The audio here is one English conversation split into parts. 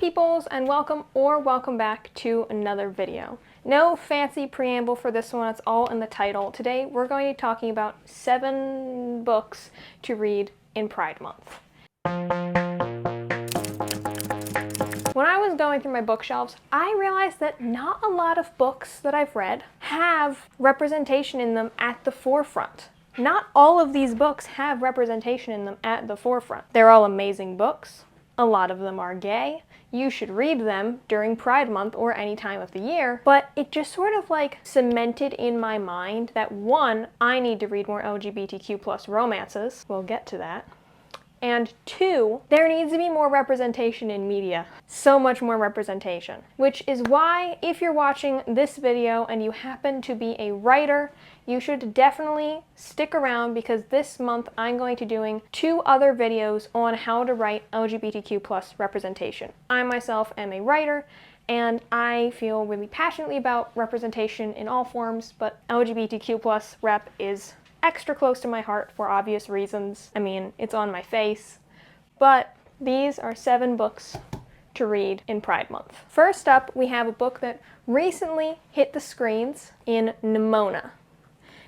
peoples, and welcome back to another video. No fancy preamble for this one, it's all in the title. Today we're going to be talking about 7 books to read in Pride Month. When I was going through my bookshelves, I realized that not a lot of books that I've read have representation in them at the forefront. Not all of these books have representation in them at the forefront. They're all amazing books. A lot of them are gay. You should read them during Pride Month or any time of the year, but it just sort of like cemented in my mind that 1, I need to read more LGBTQ+ romances. We'll get to that. And 2, there needs to be more representation in media. So much more representation. Which is why, if you're watching this video and you happen to be a writer, you should definitely stick around because this month I'm going to be doing 2 other videos on how to write LGBTQ+ representation. I myself am a writer, and I feel really passionately about representation in all forms, but LGBTQ+ rep is extra close to my heart for obvious reasons. I mean, it's on my face. But these are 7 books to read in Pride Month. First up, we have a book that recently hit the screens in Nimona.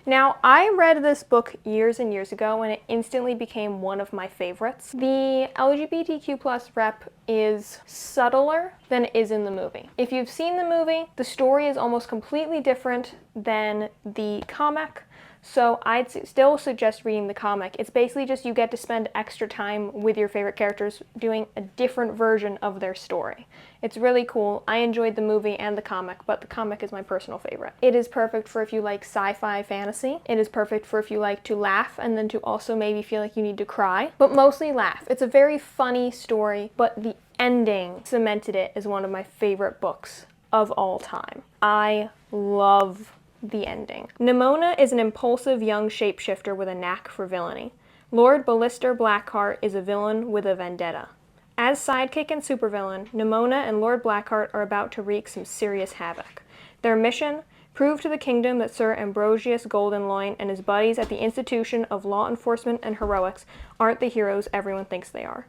Now, I read this book years and years ago and it instantly became one of my favorites. The LGBTQ+ rep is subtler than it is in the movie. If you've seen the movie, the story is almost completely different than the comic. So I'd still suggest reading the comic. It's basically just you get to spend extra time with your favorite characters doing a different version of their story. It's really cool. I enjoyed the movie and the comic, but the comic is my personal favorite. It is perfect for if you like sci-fi fantasy. It is perfect for if you like to laugh and then to also maybe feel like you need to cry, but mostly laugh. It's a very funny story, but the ending cemented it as one of my favorite books of all time. I love the ending. Nimona is an impulsive young shapeshifter with a knack for villainy. Lord Ballister Blackheart is a villain with a vendetta. As sidekick and supervillain, Nimona and Lord Blackheart are about to wreak some serious havoc. Their mission? Prove to the kingdom that Sir Ambrosius Goldenloin and his buddies at the Institution of Law Enforcement and Heroics aren't the heroes everyone thinks they are.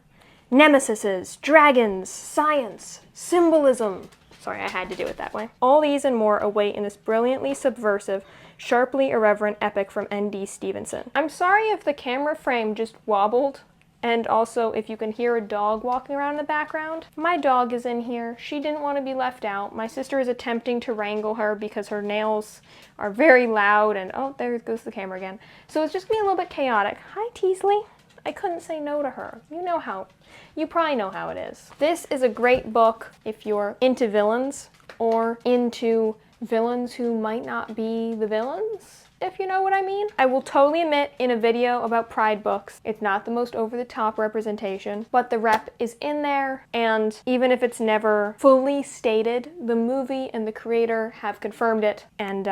Nemesises, dragons, science, symbolism. Sorry, I had to do it that way. All these and more await in this brilliantly subversive, sharply irreverent epic from N.D. Stevenson. I'm sorry if the camera frame just wobbled, and also if you can hear a dog walking around in the background. My dog is in here. She didn't want to be left out. My sister is attempting to wrangle her because her nails are very loud, and oh, there goes the camera again. So it's just being a little bit chaotic. Hi, Teasley. I couldn't say no to her. You probably know how it is. This is a great book if you're into villains or into villains who might not be the villains, if you know what I mean. I will totally admit in a video about Pride books, it's not the most over-the-top representation, but the rep is in there, and even if it's never fully stated, the movie and the creator have confirmed it, and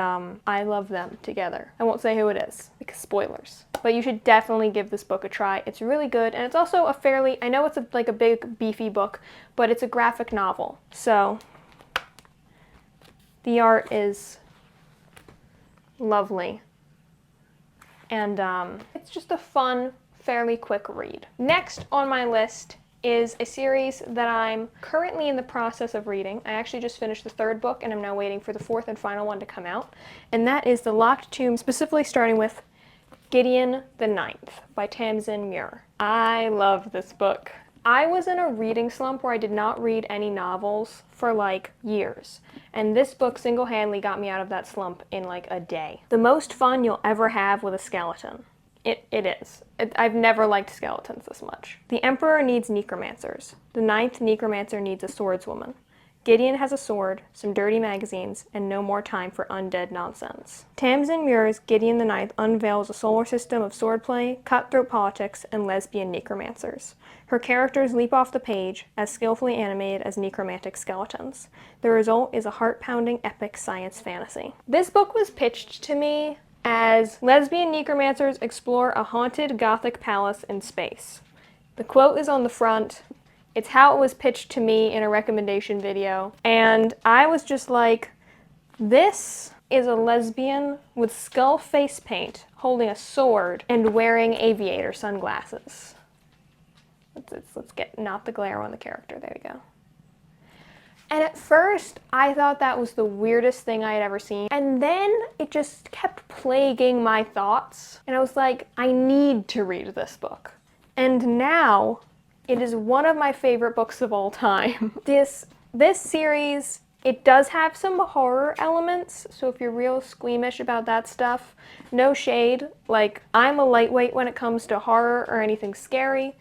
I love them together. I won't say who it is, because spoilers. But you should definitely give this book a try. It's really good, and it's also a fairly, I know it's like a big, beefy book, but it's a graphic novel, so the art is lovely. And it's just a fun, fairly quick read. Next on my list is a series that I'm currently in the process of reading. I actually just finished the 3rd book and I'm now waiting for the 4th and final one to come out. And that is The Locked Tomb, specifically starting with Gideon the Ninth by Tamsin Muir. I love this book. I was in a reading slump where I did not read any novels for like years, and this book single-handedly got me out of that slump in like a day. The most fun you'll ever have with a skeleton. It is. I've never liked skeletons this much. The Emperor needs necromancers. The 9th necromancer needs a swordswoman. Gideon has a sword, some dirty magazines, and no more time for undead nonsense. Tamsin Muir's Gideon the Ninth unveils a solar system of swordplay, cutthroat politics, and lesbian necromancers. Her characters leap off the page, as skillfully animated as necromantic skeletons. The result is a heart-pounding epic science fantasy. This book was pitched to me as lesbian necromancers explore a haunted Gothic palace in space. The quote is on the front. It's how it was pitched to me in a recommendation video, and I was just like, this is a lesbian with skull face paint, holding a sword, and wearing aviator sunglasses. Let's get not the glare on the character. There we go. And at first, I thought that was the weirdest thing I had ever seen. And then it just kept plaguing my thoughts. And I was like, I need to read this book. And now, it is one of my favorite books of all time. This series, it does have some horror elements, so if you're real squeamish about that stuff, no shade. Like, I'm a lightweight when it comes to horror or anything scary,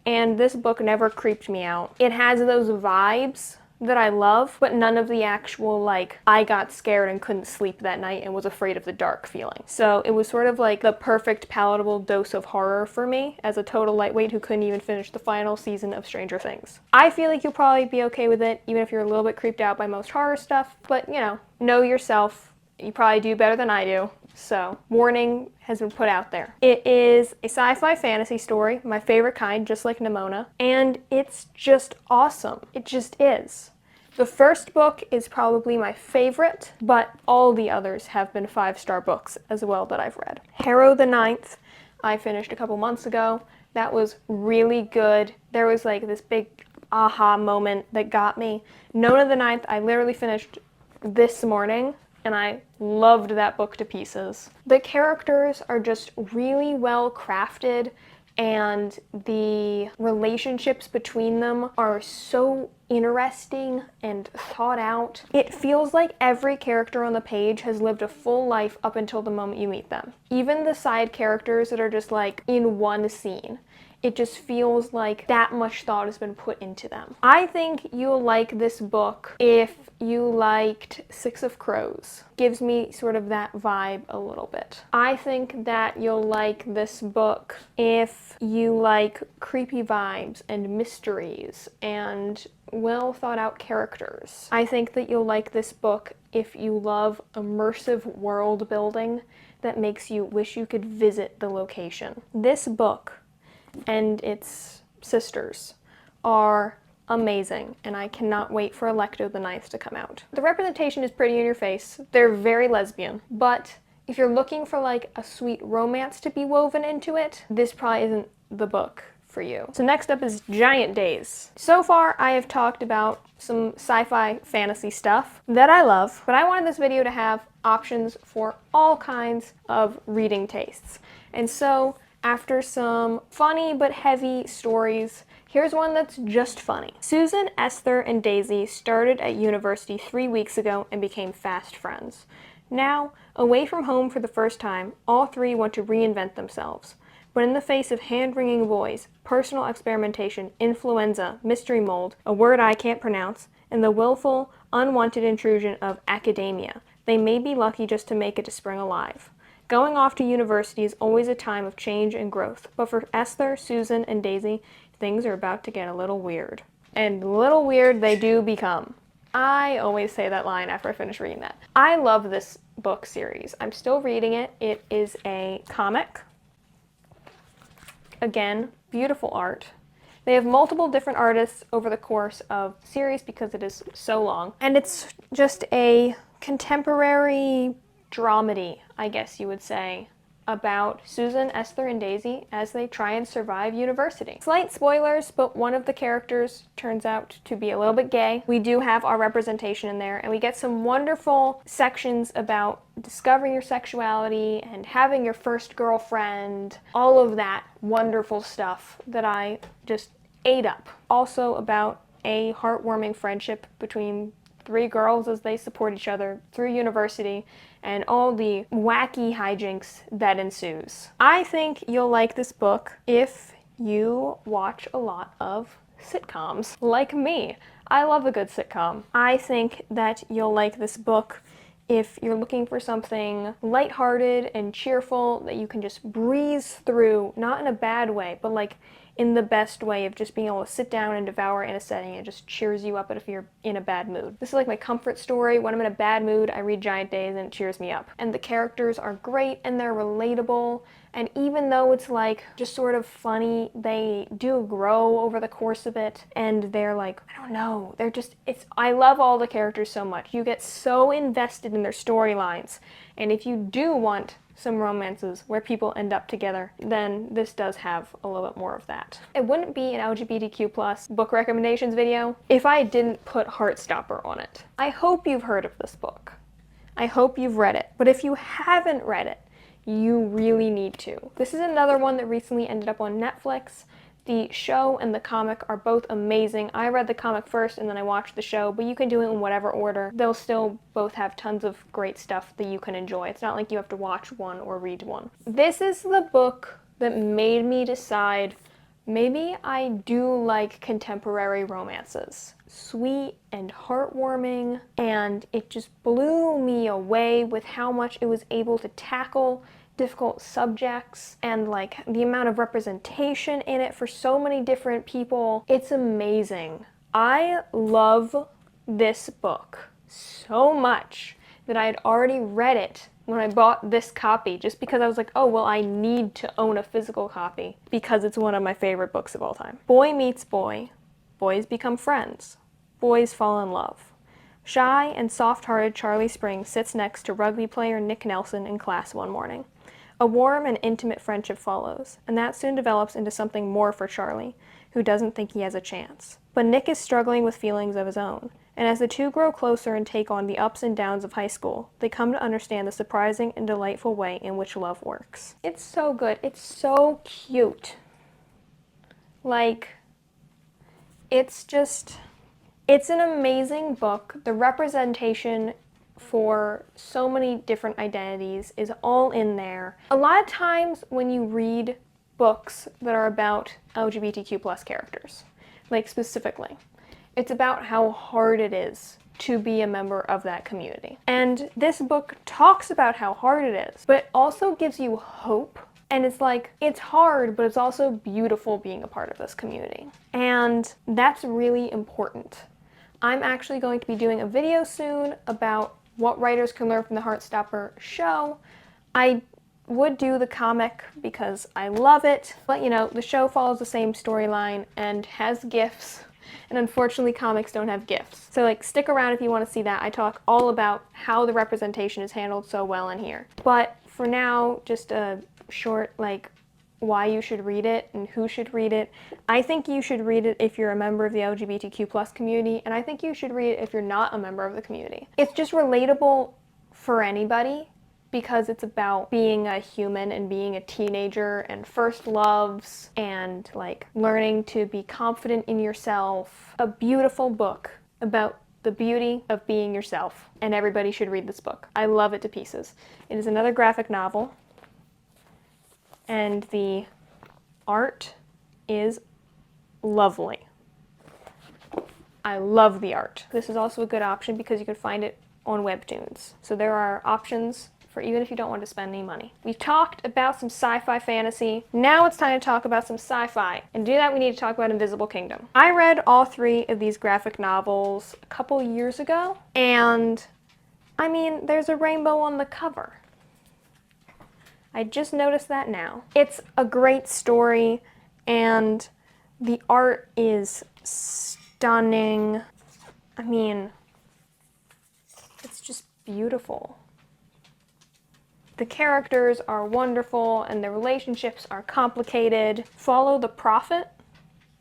and this book never creeped me out. It has those vibes that I love, but none of the actual, like, I got scared and couldn't sleep that night and was afraid of the dark feeling. So it was sort of like the perfect palatable dose of horror for me as a total lightweight who couldn't even finish the final season of Stranger Things. I feel like you'll probably be okay with it, even if you're a little bit creeped out by most horror stuff, but you know yourself. You probably do better than I do. So, warning has been put out there. It is a sci-fi fantasy story, my favorite kind, just like Nimona, and it's just awesome. It just is. The first book is probably my favorite, but all the others have been 5-star books as well that I've read. Harrow the Ninth, I finished a couple months ago. That was really good. There was like this big aha moment that got me. Nona the Ninth, I literally finished this morning, and I loved that book to pieces. The characters are just really well crafted, and the relationships between them are so interesting and thought out. It feels like every character on the page has lived a full life up until the moment you meet them. Even the side characters that are just like in one scene. It just feels like that much thought has been put into them. I think you'll like this book if you liked Six of Crows. Gives me sort of that vibe a little bit. I think that you'll like this book if you like creepy vibes and mysteries and well thought out characters. I think that you'll like this book if you love immersive world building that makes you wish you could visit the location. This book and its sisters are amazing, and I cannot wait for Alecto the Ninth to come out. The representation is pretty in your face. They're very lesbian, but if you're looking for like a sweet romance to be woven into it, this probably isn't the book for you. So next up is Giant Days. So far, I have talked about some sci-fi fantasy stuff that I love, but I wanted this video to have options for all kinds of reading tastes. And so after some funny but heavy stories, here's one that's just funny. Susan, Esther, and Daisy started at university 3 weeks ago and became fast friends. Now, away from home for the first time, all three want to reinvent themselves. But in the face of hand-wringing boys, personal experimentation, influenza, mystery mold, a word I can't pronounce, and the willful, unwanted intrusion of academia, they may be lucky just to make it to spring alive. Going off to university is always a time of change and growth, but for Esther, Susan, and Daisy, things are about to get a little weird. And little weird they do become. I always say that line after I finish reading that. I love this book series. I'm still reading it. It is a comic. Again, beautiful art. They have multiple different artists over the course of the series because it is so long. And it's just a contemporary dramedy, I guess you would say, about Susan, Esther, and Daisy as they try and survive university. Slight spoilers, but one of the characters turns out to be a little bit gay. We do have our representation in there, and we get some wonderful sections about discovering your sexuality and having your first girlfriend, all of that wonderful stuff that I just ate up. Also about a heartwarming friendship between 3 girls as they support each other through university and all the wacky hijinks that ensues. I think you'll like this book if you watch a lot of sitcoms, like me. I love a good sitcom. I think that you'll like this book if you're looking for something lighthearted and cheerful that you can just breeze through, not in a bad way, but like in the best way of just being able to sit down and devour in a setting. It just cheers you up if you're in a bad mood. This is like my comfort story. When I'm in a bad mood, I read Giant Days and it cheers me up. And the characters are great and they're relatable. And even though it's like just sort of funny, they do grow over the course of it. And they're like, I don't know, they're just, I love all the characters so much. You get so invested in their storylines. And if you do want some romances where people end up together, then this does have a little bit more of that. It wouldn't be an LGBTQ plus book recommendations video if I didn't put Heartstopper on it. I hope you've heard of this book. I hope you've read it, but if you haven't read it, you really need to. This is another one that recently ended up on Netflix. The show and the comic are both amazing. I read the comic first and then I watched the show, but you can do it in whatever order. They'll still both have tons of great stuff that you can enjoy. It's not like you have to watch one or read one. This is the book that made me decide maybe I do like contemporary romances. Sweet and heartwarming, and it just blew me away with how much it was able to tackle difficult subjects and like the amount of representation in it for so many different people. It's amazing. I love this book so much that I had already read it when I bought this copy, just because I was like, oh, well, I need to own a physical copy because it's one of my favorite books of all time. Boy meets boy. Boys become friends. Boys fall in love. Shy and soft-hearted Charlie Spring sits next to rugby player Nick Nelson in class one morning. A warm and intimate friendship follows, and that soon develops into something more for Charlie, who doesn't think he has a chance. But Nick is struggling with feelings of his own, and as the two grow closer and take on the ups and downs of high school, they come to understand the surprising and delightful way in which love works. It's so good. It's so cute. Like, it's an amazing book. The representation for so many different identities is all in there. A lot of times when you read books that are about LGBTQ plus characters, like specifically, it's about how hard it is to be a member of that community. And this book talks about how hard it is, but it also gives you hope. And it's like, it's hard, but it's also beautiful being a part of this community. And that's really important. I'm actually going to be doing a video soon about what writers can learn from the Heartstopper show. I would do the comic because I love it, but you know, the show follows the same storyline and has gifts, and unfortunately comics don't have gifts. So like, stick around if you want to see that. I talk all about how the representation is handled so well in here. But for now, just a short like why you should read it and who should read it. I think you should read it if you're a member of the LGBTQ plus community, and I think you should read it if you're not a member of the community. It's just relatable for anybody because it's about being a human and being a teenager and first loves and like learning to be confident in yourself. A beautiful book about the beauty of being yourself, and everybody should read this book. I love it to pieces. It is another graphic novel, and the art is lovely. I love the art. This is also a good option because you can find it on Webtoons. So there are options for even if you don't want to spend any money. We've talked about some sci-fi fantasy. Now it's time to talk about some sci-fi. And to do that, we need to talk about Invisible Kingdom. I read all 3 of these graphic novels a couple years ago, and I mean, there's a rainbow on the cover. I just noticed that now. It's a great story, and the art is stunning. I mean, it's just beautiful. The characters are wonderful, and the relationships are complicated. Follow the prophet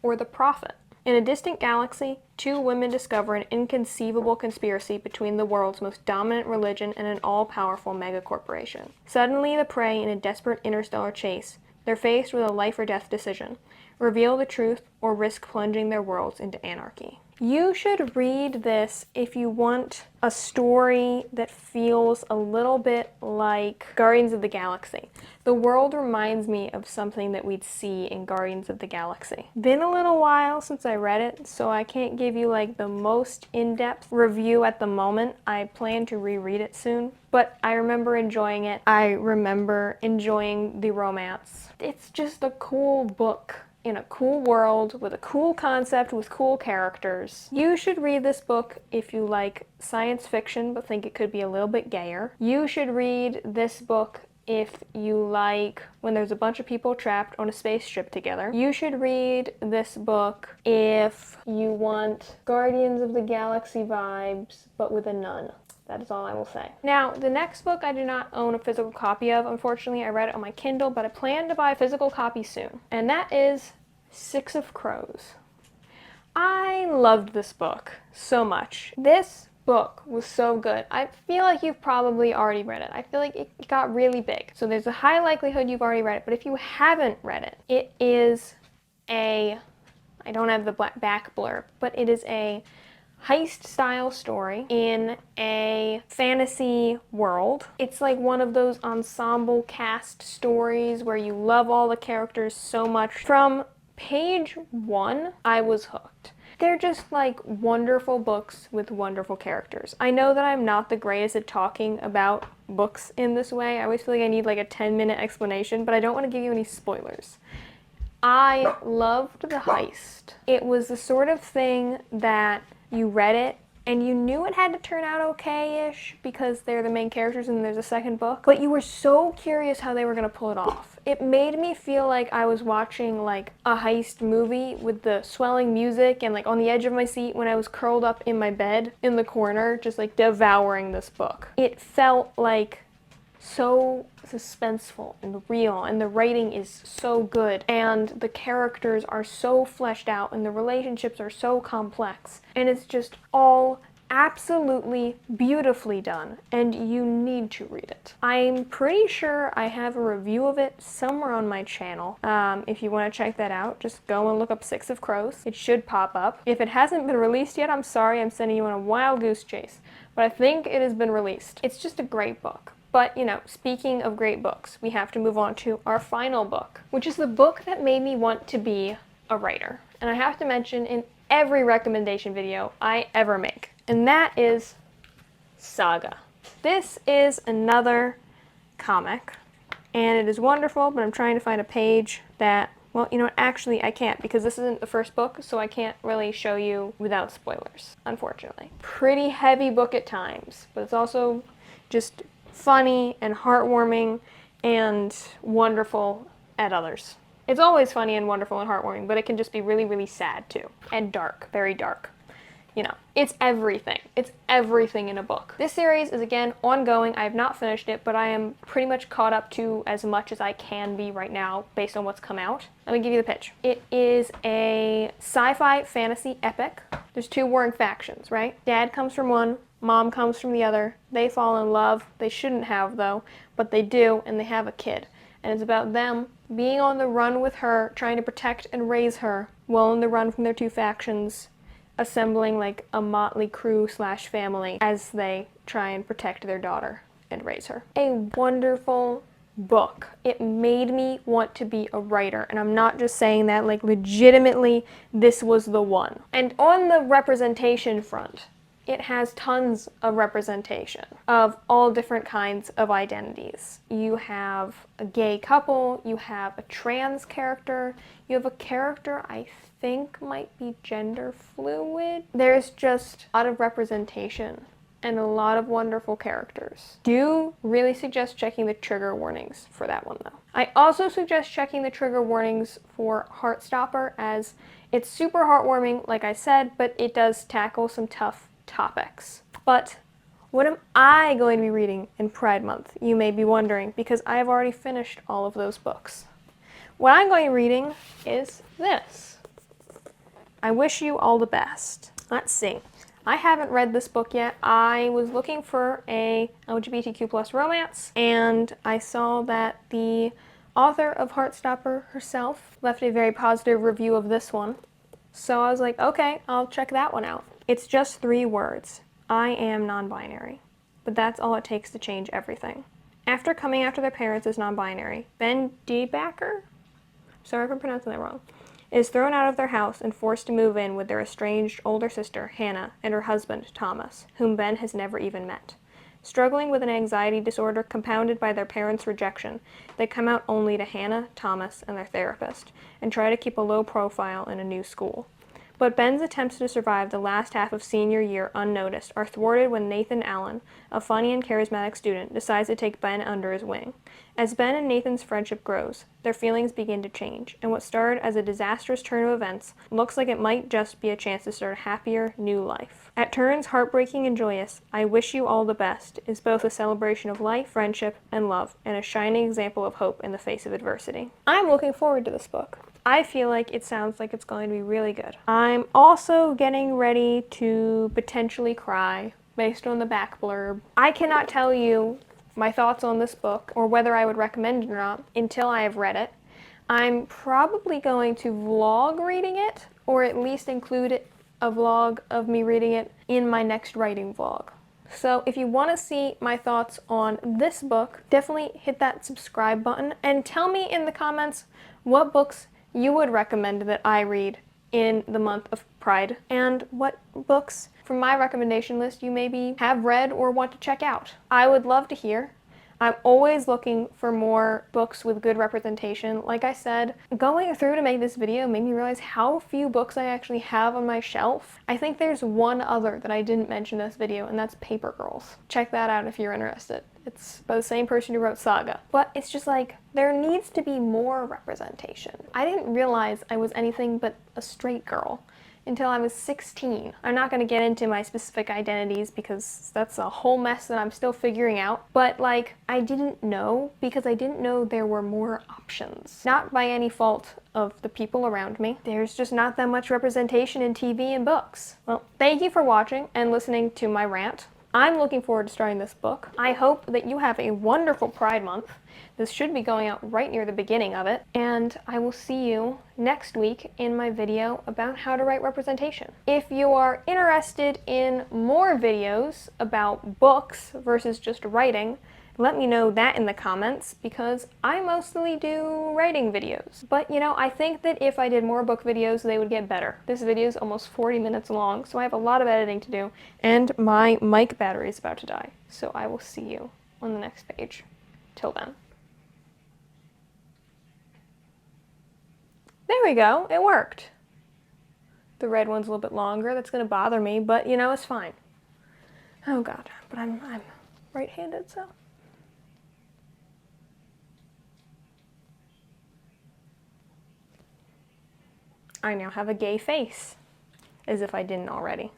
or the prophet. In a distant galaxy, 2 women discover an inconceivable conspiracy between the world's most dominant religion and an all-powerful megacorporation. Suddenly, the prey in a desperate interstellar chase, they're faced with a life-or-death decision. Reveal the truth or risk plunging their worlds into anarchy. You should read this if you want a story that feels a little bit like Guardians of the Galaxy. The world reminds me of something that we'd see in Guardians of the Galaxy. Been a little while since I read it, so I can't give you like the most in-depth review at the moment. I plan to reread it soon, but I remember enjoying it. I remember enjoying the romance. It's just a cool book in a cool world with a cool concept with cool characters. You should read this book if you like science fiction but think it could be a little bit gayer. You should read this book if you like when there's a bunch of people trapped on a spaceship together. You should read this book if you want Guardians of the Galaxy vibes but with a nun. That is all I will say. Now, the next book I do not own a physical copy of, unfortunately. I read it on my Kindle, but I plan to buy a physical copy soon. And that is Six of Crows. I loved this book so much. This book was so good. I feel like you've probably already read it. I feel like it got really big. So there's a high likelihood you've already read it. But if you haven't read it, it is I don't have the back blurb, but it is a heist style story in a fantasy world. It's like one of those ensemble cast stories where you love all the characters so much. From page 1, I was hooked. They're just like wonderful books with wonderful characters. I know that I'm not the greatest at talking about books in this way. I always feel like I need like a 10-minute explanation, but I don't want to give you any spoilers. I loved the heist. It was the sort of thing that you read it and you knew it had to turn out okay-ish because they're the main characters and there's a second book, but you were so curious how they were going to pull it off. It made me feel like I was watching like a heist movie with the swelling music and like on the edge of my seat when I was curled up in my bed in the corner, just like devouring this book. It felt like so suspenseful and real, and the writing is so good, and the characters are so fleshed out, and the relationships are so complex, and it's just all absolutely beautifully done, and you need to read it. I'm pretty sure I have a review of it somewhere on my channel. If you want to check that out, just go and look up Six of Crows. It should pop up. If it hasn't been released yet, I'm sorry, I'm sending you on a wild goose chase, but I think it has been released. It's just a great book. But, you know, speaking of great books, we have to move on to our final book, which is the book that made me want to be a writer. And I have to mention in every recommendation video I ever make, and that is Saga. This is another comic, and it is wonderful, but I'm trying to find a page that, well, you know what, actually I can't, because this isn't the first book, so I can't really show you without spoilers, unfortunately. Pretty heavy book at times, but it's also just funny and heartwarming and wonderful at others. It's always funny and wonderful and heartwarming, but it can just be really, really sad too. And dark, very dark. You know, it's everything. It's everything in a book. This series is, again, ongoing. I have not finished it, but I am pretty much caught up to as much as I can be right now based on what's come out. Let me give you the pitch. It is a sci-fi fantasy epic. There's two warring factions, right? Dad comes from one, Mom comes from the other. They fall in love. They shouldn't have, though, but they do, and they have a kid. And it's about them being on the run with her, trying to protect and raise her, while on the run from their two factions, assembling like a motley crew / family as they try and protect their daughter and raise her. A wonderful book. It made me want to be a writer, and I'm not just saying that, like legitimately this was the one. And on the representation front, it has tons of representation of all different kinds of identities. You have a gay couple, you have a trans character, you have a character I think might be gender fluid. There's just a lot of representation and a lot of wonderful characters. Do really suggest checking the trigger warnings for that one though. I also suggest checking the trigger warnings for Heartstopper, as it's super heartwarming, like I said, but it does tackle some tough topics. But what am I going to be reading in Pride Month, you may be wondering, because I have already finished all of those books. What I'm going to be reading is this. I Wish You All the Best. Let's see. I haven't read this book yet. I was looking for a LGBTQ+ romance, and I saw that the author of Heartstopper herself left a very positive review of this one. So I was like, okay, I'll check that one out. It's just 3 words. I am non-binary. But that's all it takes to change everything. After coming after their parents as non-binary, Ben Debacker, sorry if I'm pronouncing that wrong, is thrown out of their house and forced to move in with their estranged older sister, Hannah, and her husband, Thomas, whom Ben has never even met. Struggling with an anxiety disorder compounded by their parents' rejection, they come out only to Hannah, Thomas, and their therapist, and try to keep a low profile in a new school. But Ben's attempts to survive the last half of senior year unnoticed are thwarted when Nathan Allen, a funny and charismatic student, decides to take Ben under his wing. As Ben and Nathan's friendship grows, their feelings begin to change, and what started as a disastrous turn of events looks like it might just be a chance to start a happier, new life. At turns heartbreaking and joyous, I Wish You All the Best is both a celebration of life, friendship, and love, and a shining example of hope in the face of adversity. I'm looking forward to this book. I feel like it sounds like it's going to be really good. I'm also getting ready to potentially cry based on the back blurb. I cannot tell you my thoughts on this book or whether I would recommend it or not until I have read it. I'm probably going to vlog reading it, or at least include a vlog of me reading it in my next writing vlog. So if you want to see my thoughts on this book, definitely hit that subscribe button and tell me in the comments what books you would recommend that I read in the month of Pride, and what books from my recommendation list you maybe have read or want to check out. I would love to hear. I'm always looking for more books with good representation. Like I said, going through to make this video made me realize how few books I actually have on my shelf. I think there's one other that I didn't mention in this video, and that's Paper Girls. Check that out if you're interested. It's by the same person who wrote Saga. But it's just like, there needs to be more representation. I didn't realize I was anything but a straight girl until I was 16. I'm not gonna get into my specific identities because that's a whole mess that I'm still figuring out. But like, I didn't know because I didn't know there were more options. Not by any fault of the people around me. There's just not that much representation in TV and books. Well, thank you for watching and listening to my rant. I'm looking forward to starting this book. I hope that you have a wonderful Pride Month. This should be going out right near the beginning of it. And I will see you next week in my video about how to write representation. If you are interested in more videos about books versus just writing, let me know that in the comments, because I mostly do writing videos. But you know, I think that if I did more book videos, they would get better. This video is almost 40 minutes long, so I have a lot of editing to do, and my mic battery is about to die. So I will see you on the next page. Till then. There we go, it worked. The red one's a little bit longer, that's gonna bother me, but you know, it's fine. Oh God, but I'm right-handed, so. I now have a gay face, as if I didn't already.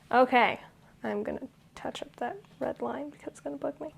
Okay, I'm gonna touch up that red line because it's gonna bug me.